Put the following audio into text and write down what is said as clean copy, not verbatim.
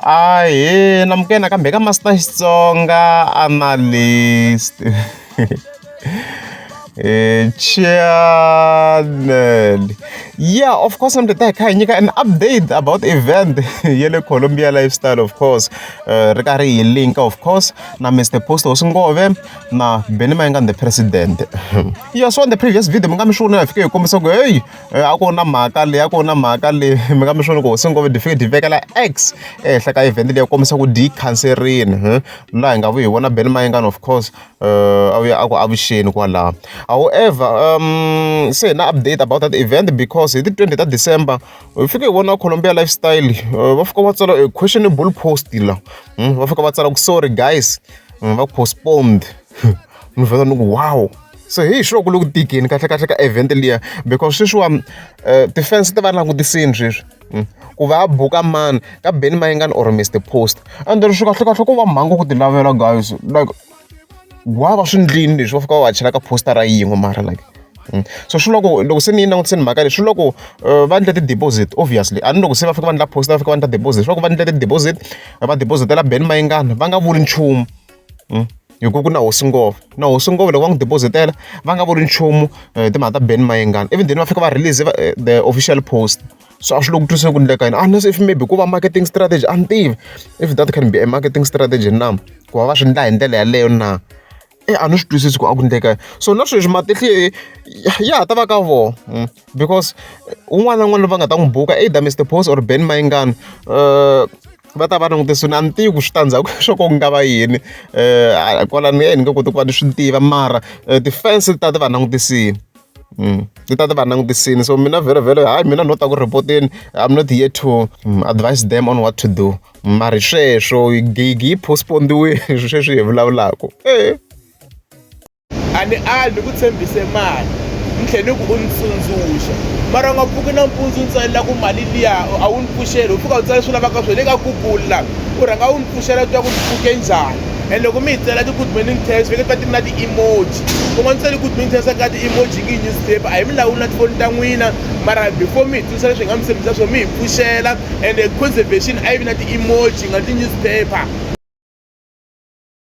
Ahe namkena kambe ka Master Xitsonga analyst. Channel. Yeah, of course, I'm the tech. I need an update about event. Yellow Colombia lifestyle, of course. Regarding link, of course. Na Mr. Post Loko na Mayengani the president. Yeah, so in the previous video, I'm sure na fike come so go. Hey, ako na makali. I'm sure go singo defeat la X. Like event le come so go di cancerin. La nga we wanna Mayengani, of course. Ako abisheni kwala. However, say an update about that event because it's the 20th of December. If you want to Colombia lifestyle, of course, a questionable post. Of course, sorry guys, postponed. Wow. So hey, sure go look dick in kaka event liya because she defense the van with the scene. Kuva buka man ka Mayengani or Mr. Post. And then she got mango with the level guys like. Wow, I shouldn't lean this. Of course, I like a poster. Like, so Shuloko, send in out send Magari. Shuloko, one let deposit, obviously. I don't know, say, if I want to post, if I want to deposit, Shuloko, one let deposit, about deposit, tell a Mayengani, Vanga wouldn't chum. You go now, Sungo. No, Sungo, the one deposit, Vanga wouldn't chum, the matter Mayengani. Even the Africa release the official post. So I should look to second like unless if maybe go a marketing strategy and if that can be a marketing strategy now. Go a and tell a leona. I so not sure yeah because one of them book either Mr. Post or Mayengani but I don't this nanti gustanza shokongaba yini kola ngene ngokuthi kwadishuntiva mara defense tata vanang the scene tata vanang the scene so mina very I mina not go reporting I'm not here to advise them on what to do mara shesho gigi postpone the way shesho yevulawulako ani ali kuthembise imali nghleni ukunsunzusha mara ngaphuka nampunzu ntsela ku mali liya awunipushela ufika utsala swilo lava ka swele ka Google la u rhanga unipushela twa ku phuke njani and loko mi tsela ti good morning text veke twa ti na ti emoji kun'wana tsela good morning text ka ti emoji ngi newspaper a hi milawu na tifoni ta n'wina mara before mi tsala leswi nga mi sembisa swo mi hi pushela and conservation a yi vi na ti emoji nga ti newspaper